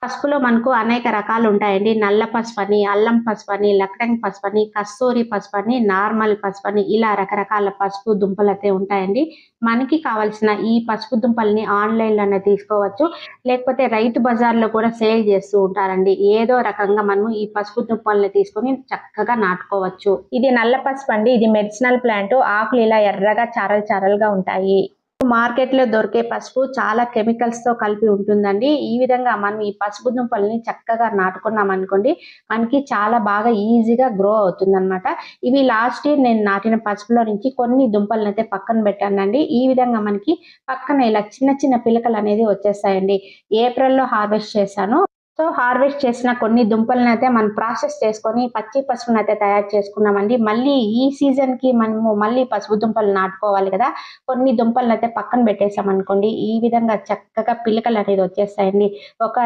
పసుపులో మనకు అనేక రకాలు ఉంటాయండి. నల్ల పసుపని, అల్లం పసుపని, లక్డంగ్ పసుపని, కస్తూరి పసుపని, నార్మల్ పసుపని ఇలా రకరకాల పసుపు దుంపలైతే ఉంటాయండి. మనకి కావాల్సిన ఈ పసుపు దుంపల్ని ఆన్‌లైన్‌లోనే తీసుకోవచ్చు. లేకపోతే రైతు బజార్‌లో కూడా సేల్ చేస్తూ ఉంటారండి. ఏదో రకంగా మనము ఈ పసుపు దుంపల్ని తీసుకొని చక్కగా నాటుకోవచ్చు. ఇది నల్ల పసుపండి. ఇది మెడిసినల్ ప్లాంట్. ఆకులు ఇలా ఎర్రగా చారలు చారలుగా ఉంటాయి. మార్కెట్‌లో దొరికే పసుపు చాలా కెమికల్స్‌తో కలిపి ఉంటుందండి. ఈ విధంగా మనం ఈ పసుపు దుంపల్ని చక్కగా నాటుకున్నామనుకోండి, మనకి చాలా బాగా ఈజీగా గ్రో అవుతుందనమాట. ఇవి లాస్ట్ ఇయర్ నేను నాటిన పసుపులో నుంచి కొన్ని దుంపలనైతే పక్కన పెట్టానండి. ఈ విధంగా మనకి పక్కన ఇలా చిన్న చిన్న పిలకలనేది వచ్చేస్తాయండి. ఏప్రిల్‌లో హార్వెస్ట్ చేశాను. సో, హార్వెస్ట్ చేసిన కొన్ని దుంపలనైతే మనం ప్రాసెస్ చేసుకొని పచ్చి పసుపునైతే తయారు చేసుకున్నామండి. మళ్ళీ ఈ సీజన్‌కి మనము మళ్ళీ పసుపు దుంపలు నాటుకోవాలి కదా! కొన్ని దుంపలనైతే పక్కన పెట్టేసామనుకోండి, ఈ విధంగా చక్కగా పిలకలనేది వచ్చేస్తాయండి. ఒక